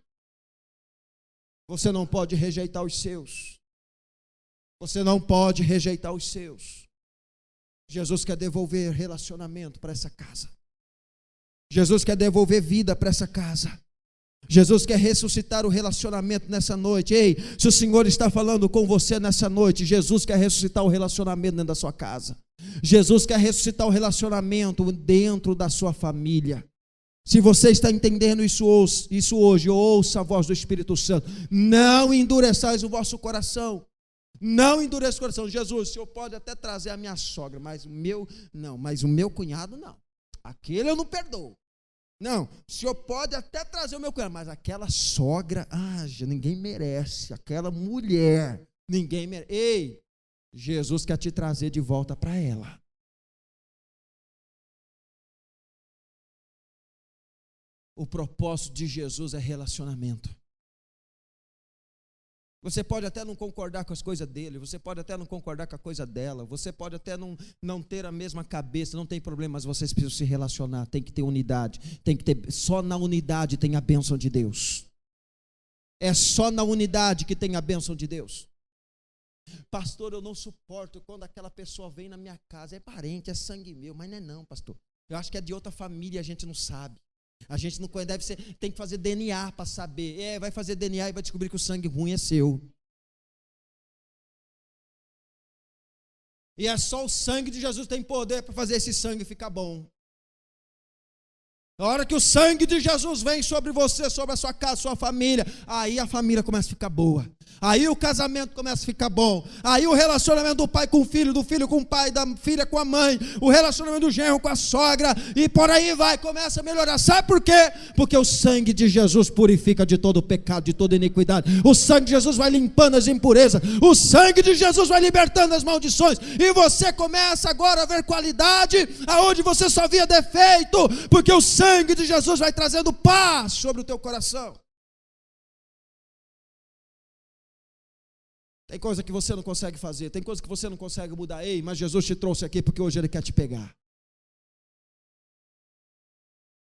Você não pode rejeitar os seus. Você não pode rejeitar os seus. Jesus quer devolver relacionamento para essa casa. Jesus quer devolver vida para essa casa. Jesus quer ressuscitar o relacionamento nessa noite. Ei, se o Senhor está falando com você nessa noite, Jesus quer ressuscitar o relacionamento dentro da sua casa. Jesus quer ressuscitar o relacionamento dentro da sua família. Se você está entendendo isso hoje, ouça a voz do Espírito Santo. Não endureçais o vosso coração. Não endureça o coração. Jesus, o Senhor pode até trazer a minha sogra, mas o meu cunhado não. Aquele eu não perdoo. Não, o Senhor pode até trazer o meu cunhado, mas aquela sogra, ninguém merece. Aquela mulher, ninguém merece. Ei, Jesus quer te trazer de volta para ela. O propósito de Jesus é relacionamento. Você pode até não concordar com as coisas dele, você pode até não concordar com a coisa dela, você pode até não ter a mesma cabeça, não tem problema, mas vocês precisam se relacionar, tem que ter unidade, só na unidade tem a bênção de Deus. É só na unidade que tem a bênção de Deus. Pastor, eu não suporto quando aquela pessoa vem na minha casa, é parente, é sangue meu, mas não é não, pastor. Eu acho que é de outra família, a gente não sabe. A gente não conhece, tem que fazer DNA para saber. Vai fazer DNA e vai descobrir que o sangue ruim é seu. E é só o sangue de Jesus que tem poder para fazer esse sangue ficar bom. Na hora que o sangue de Jesus vem sobre você, sobre a sua casa, sua família, aí a família começa a ficar boa. Aí o casamento começa a ficar bom. Aí o relacionamento do pai com o filho, do filho com o pai, da filha com a mãe, o relacionamento do genro com a sogra, e por aí vai, começa a melhorar. Sabe por quê? Porque o sangue de Jesus purifica de todo pecado, de toda iniquidade. O sangue de Jesus vai limpando as impurezas. O sangue de Jesus vai libertando as maldições. E você começa agora a ver qualidade aonde você só via defeito, porque o sangue de Jesus vai trazendo paz sobre o teu coração. Tem coisa que você não consegue fazer, tem coisa que você não consegue mudar. Ei, mas Jesus te trouxe aqui porque hoje Ele quer te pegar.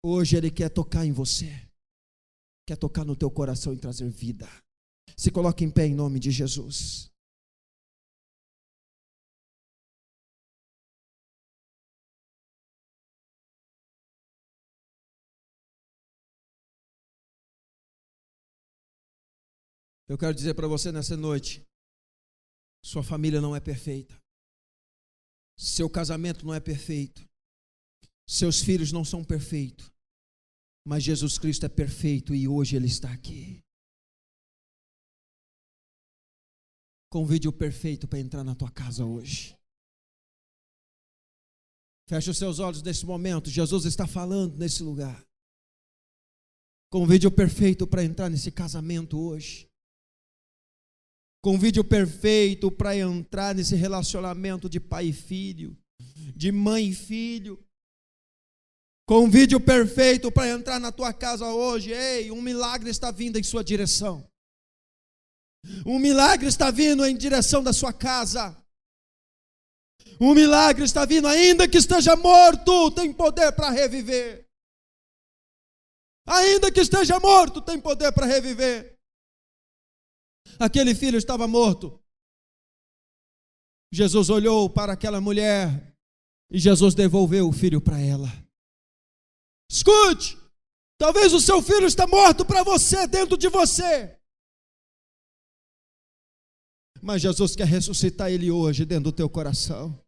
Hoje Ele quer tocar em você. Quer tocar no teu coração e trazer vida. Se coloque em pé em nome de Jesus. Eu quero dizer para você nessa noite, sua família não é perfeita. Seu casamento não é perfeito. Seus filhos não são perfeitos. Mas Jesus Cristo é perfeito e hoje Ele está aqui. Convide o perfeito para entrar na tua casa hoje. Feche os seus olhos nesse momento. Jesus está falando nesse lugar. Convide o perfeito para entrar nesse casamento hoje. Convide o perfeito para entrar nesse relacionamento de pai e filho, de mãe e filho. Convide o perfeito para entrar na tua casa hoje. Ei, um milagre está vindo em sua direção. Um milagre está vindo em direção da sua casa. Um milagre está vindo, ainda que esteja morto, tem poder para reviver. Ainda que esteja morto, tem poder para reviver. Aquele filho estava morto. Jesus olhou para aquela mulher e Jesus devolveu o filho para ela. Escute, talvez o seu filho está morto para você, dentro de você. Mas Jesus quer ressuscitar ele hoje dentro do teu coração.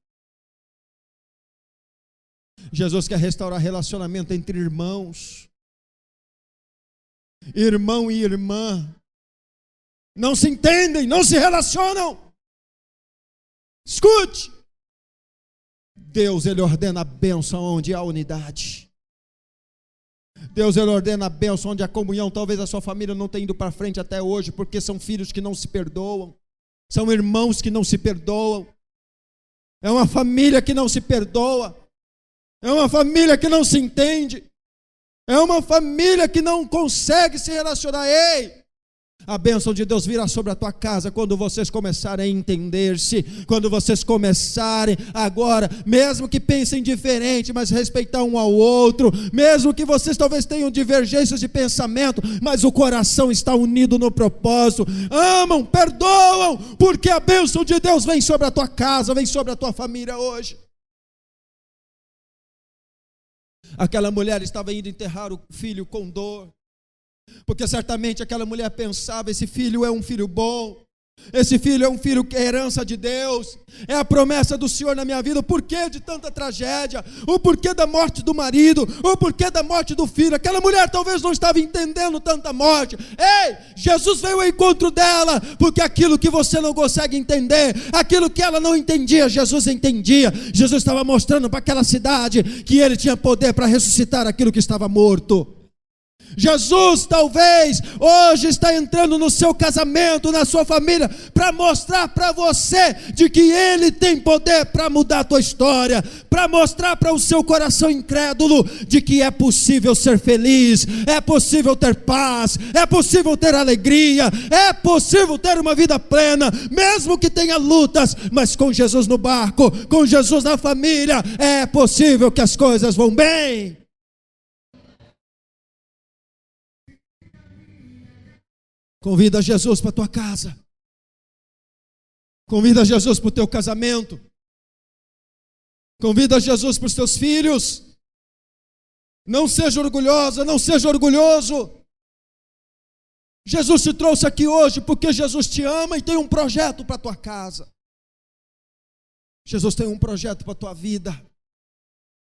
Jesus quer restaurar relacionamento entre irmãos. Irmão e irmã. Não se entendem, não se relacionam. Escute. Deus, Ele ordena a bênção onde há unidade. Deus, Ele ordena a bênção onde há comunhão. Talvez a sua família não tenha ido para frente até hoje, porque são filhos que não se perdoam. São irmãos que não se perdoam. É uma família que não se perdoa. É uma família que não se entende. É uma família que não consegue se relacionar. Ei! A bênção de Deus virá sobre a tua casa quando vocês começarem a entender-se, quando vocês começarem agora, mesmo que pensem diferente, mas respeitar um ao outro, mesmo que vocês talvez tenham divergências de pensamento, mas o coração está unido no propósito, amam, perdoam, porque a bênção de Deus vem sobre a tua casa, vem sobre a tua família hoje. Aquela mulher estava indo enterrar o filho com dor, porque certamente aquela mulher pensava, esse filho é um filho bom, esse filho é um filho que é herança de Deus, é a promessa do Senhor na minha vida. O porquê de tanta tragédia, o porquê da morte do marido, o porquê da morte do filho. Aquela mulher talvez não estava entendendo tanta morte. Ei, Jesus veio ao encontro dela, porque aquilo que você não consegue entender, aquilo que ela não entendia, Jesus entendia. Jesus estava mostrando para aquela cidade que Ele tinha poder para ressuscitar aquilo que estava morto. Jesus talvez hoje está entrando no seu casamento, na sua família, para mostrar para você de que Ele tem poder para mudar a tua história, para mostrar para o seu coração incrédulo de que é possível ser feliz, é possível ter paz, é possível ter alegria, é possível ter uma vida plena, mesmo que tenha lutas, mas com Jesus no barco, com Jesus na família, é possível que as coisas vão bem. Convida Jesus para a tua casa. Convida Jesus para o teu casamento. Convida Jesus para os teus filhos. Não seja orgulhosa, não seja orgulhoso. Jesus te trouxe aqui hoje porque Jesus te ama e tem um projeto para a tua casa. Jesus tem um projeto para a tua vida.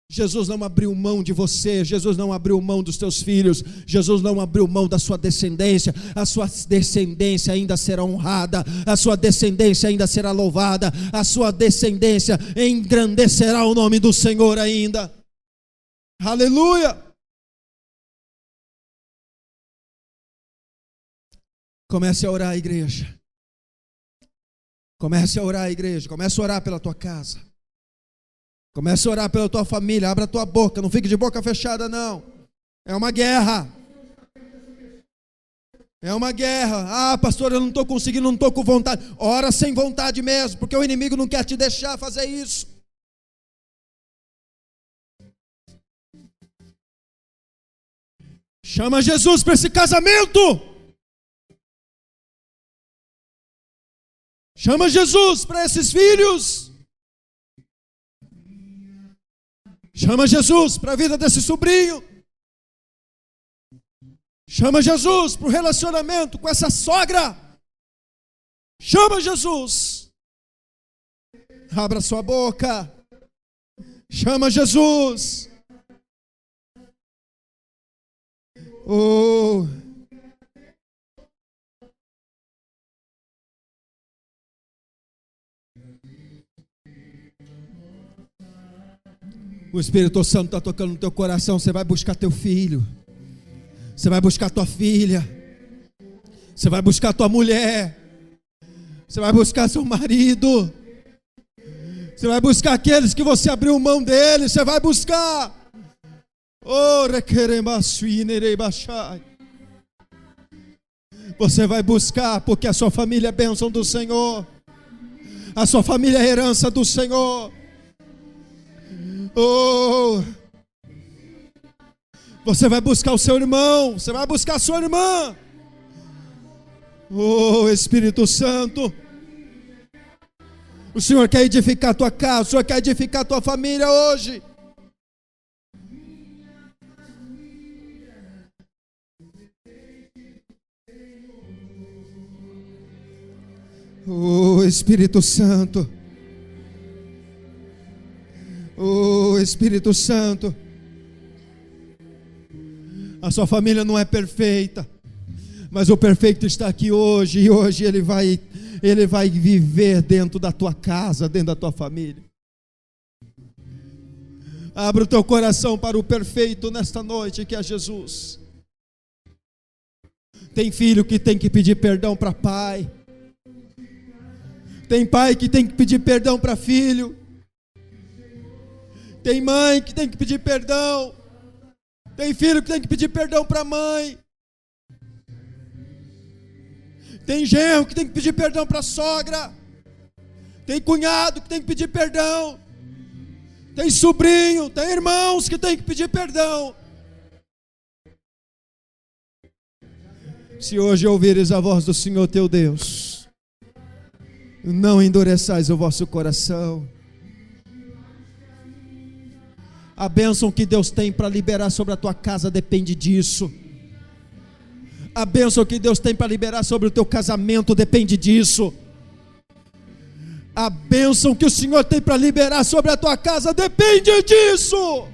Jesus não abriu mão de você, Jesus não abriu mão dos teus filhos, Jesus não abriu mão da sua descendência. A sua descendência ainda será honrada, a sua descendência ainda será louvada, a sua descendência engrandecerá o nome do Senhor ainda. Aleluia! Comece a orar, igreja. Comece a orar, igreja. Comece a orar pela tua casa. Comece a orar pela tua família. Abra a tua boca, não fique de boca fechada não. É uma guerra. É uma guerra. Ah, pastor, eu não estou conseguindo, não estou com vontade. Ora sem vontade mesmo, porque o inimigo não quer te deixar fazer isso. Chama Jesus para esse casamento. Chama Jesus para esses filhos. Chama Jesus para a vida desse sobrinho. Chama Jesus para o relacionamento com essa sogra. Chama Jesus. Abra sua boca. Chama Jesus. Oh. O Espírito Santo está tocando no teu coração. Você vai buscar teu filho. Você vai buscar tua filha. Você vai buscar tua mulher. Você vai buscar seu marido. Você vai buscar aqueles que você abriu mão deles. Você vai buscar. Você vai buscar, porque a sua família é bênção do Senhor. A sua família é herança do Senhor. Oh, você vai buscar o seu irmão. Você vai buscar a sua irmã. Oh, Espírito Santo, o Senhor quer edificar a tua casa, o Senhor quer edificar a tua família hoje. Oh, Espírito Santo, oh, Espírito Santo, a sua família não é perfeita, mas o perfeito está aqui hoje, e hoje ele vai viver dentro da tua casa, dentro da tua família. Abra o teu coração para o perfeito nesta noite, que é Jesus. Tem filho que tem que pedir perdão para pai. Tem pai que tem que pedir perdão para filho. Tem mãe que tem que pedir perdão. Tem filho que tem que pedir perdão para mãe. Tem genro que tem que pedir perdão para a sogra. Tem cunhado que tem que pedir perdão. Tem sobrinho, tem irmãos que tem que pedir perdão. Se hoje ouvires a voz do Senhor teu Deus, não endureçais o vosso coração. A bênção que Deus tem para liberar sobre a tua casa depende disso. A bênção que Deus tem para liberar sobre o teu casamento depende disso. A bênção que o Senhor tem para liberar sobre a tua casa depende disso.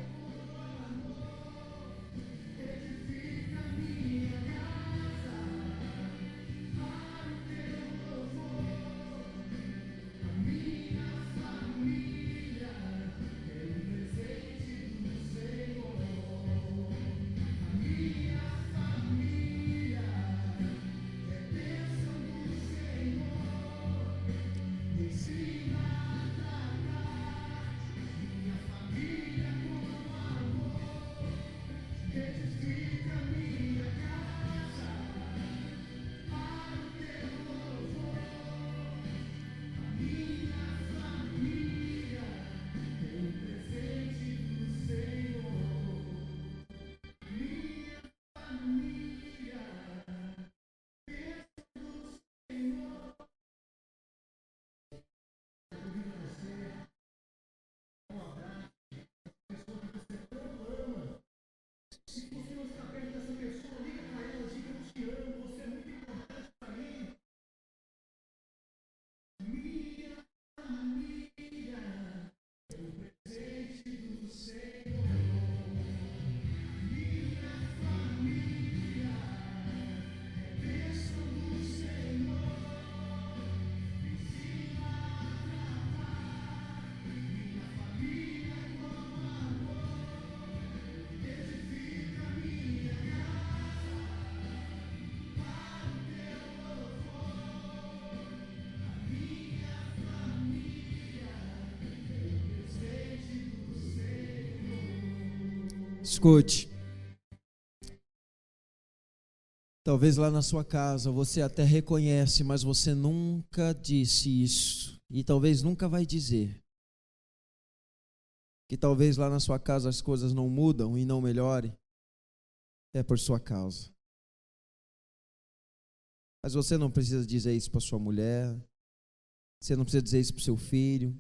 Escute, talvez lá na sua casa você até reconhece, mas você nunca disse isso, e talvez nunca vai dizer, que talvez lá na sua casa as coisas não mudam e não melhorem, é por sua causa. Mas você não precisa dizer isso para sua mulher, você não precisa dizer isso para o seu filho,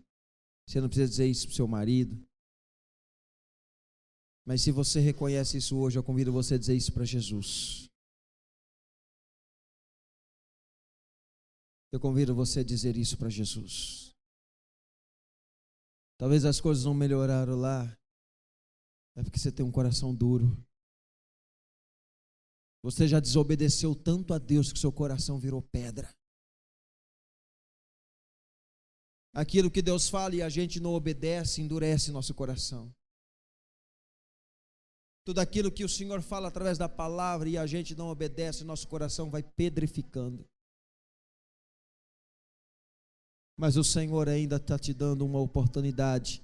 você não precisa dizer isso para o seu marido. Mas se você reconhece isso hoje, eu convido você a dizer isso para Jesus. Eu convido você a dizer isso para Jesus. Talvez as coisas não melhoraram lá, é porque você tem um coração duro. Você já desobedeceu tanto a Deus que seu coração virou pedra. Aquilo que Deus fala e a gente não obedece, endurece nosso coração. Tudo aquilo que o Senhor fala através da palavra e a gente não obedece, nosso coração vai pedrificando. Mas o Senhor ainda está te dando uma oportunidade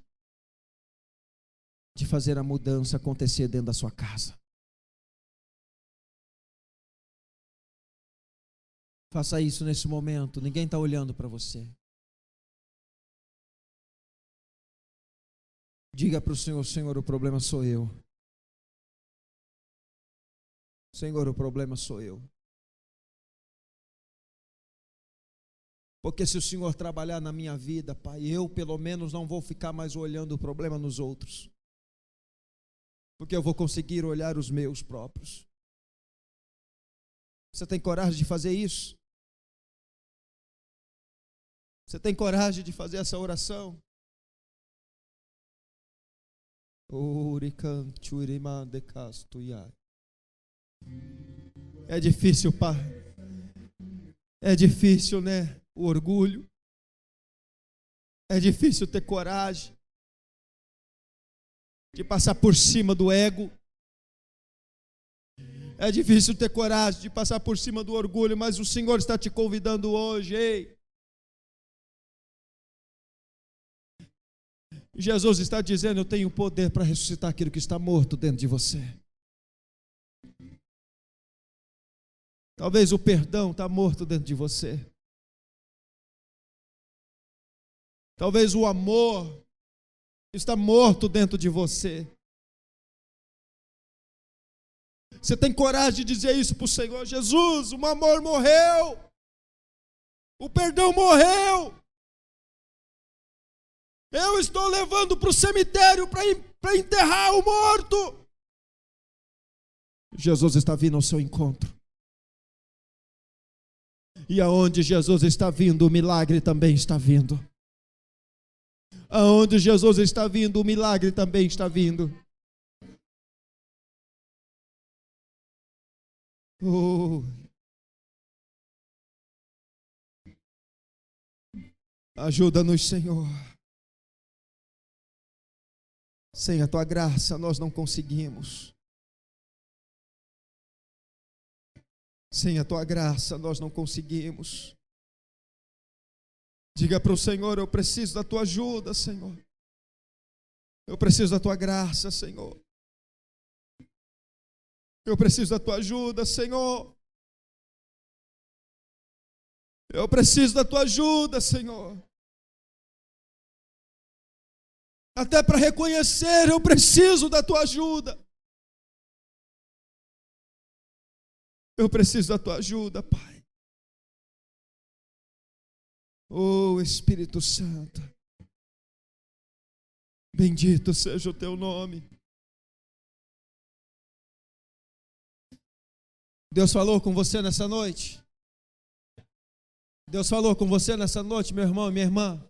de fazer a mudança acontecer dentro da sua casa. Faça isso nesse momento, ninguém está olhando para você. Diga para o Senhor: Senhor, o problema sou eu. Senhor, o problema sou eu. Porque se o Senhor trabalhar na minha vida, Pai, eu pelo menos não vou ficar mais olhando o problema nos outros. Porque eu vou conseguir olhar os meus próprios. Você tem coragem de fazer isso? Você tem coragem de fazer essa oração? É difícil, Pai. É difícil, né? O orgulho. É difícil ter coragem de passar por cima do ego. É difícil ter coragem de passar por cima do orgulho, mas o Senhor está te convidando hoje, ei. Jesus está dizendo: eu tenho poder para ressuscitar aquilo que está morto dentro de você. Talvez o perdão está morto dentro de você. Talvez o amor está morto dentro de você. Você tem coragem de dizer isso para o Senhor? Jesus, o amor morreu. O perdão morreu. Eu estou levando para o cemitério para enterrar o morto. Jesus está vindo ao seu encontro. E aonde Jesus está vindo, o milagre também está vindo. Aonde Jesus está vindo, o milagre também está vindo. Oh. Ajuda-nos, Senhor. Sem a tua graça nós não conseguimos. Sem a tua graça nós não conseguimos. Diga para o Senhor: eu preciso da tua ajuda, Senhor. Eu preciso da tua graça, Senhor. Eu preciso da tua ajuda, Senhor. Eu preciso da tua ajuda, Senhor. Até para reconhecer, eu preciso da tua ajuda. Eu preciso da tua ajuda, Pai. Oh, Espírito Santo. Bendito seja o teu nome. Deus falou com você nessa noite? Deus falou com você nessa noite, meu irmão e minha irmã?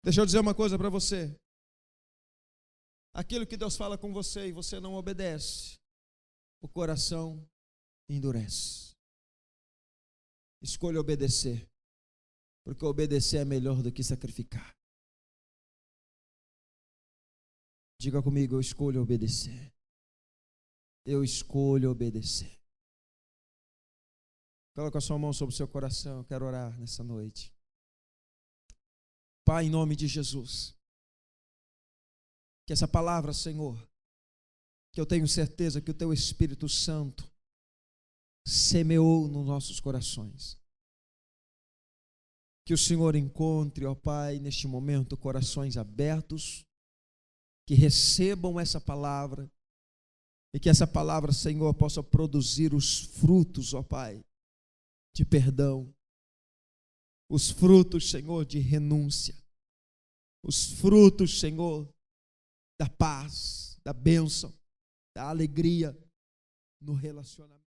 Deixa eu dizer uma coisa para você. Aquilo que Deus fala com você e você não obedece, o coração endurece. Escolha obedecer, porque obedecer é melhor do que sacrificar. Diga comigo: eu escolho obedecer. Eu escolho obedecer. Coloca a sua mão sobre o seu coração. Eu quero orar nessa noite. Pai, em nome de Jesus, que essa palavra, Senhor, que eu tenho certeza que o teu Espírito Santo semeou nos nossos corações, que o Senhor encontre, ó Pai, neste momento, corações abertos, que recebam essa palavra, e que essa palavra, Senhor, possa produzir os frutos, ó Pai, de perdão, os frutos, Senhor, de renúncia, os frutos, Senhor, da paz, da bênção, da alegria no relacionamento.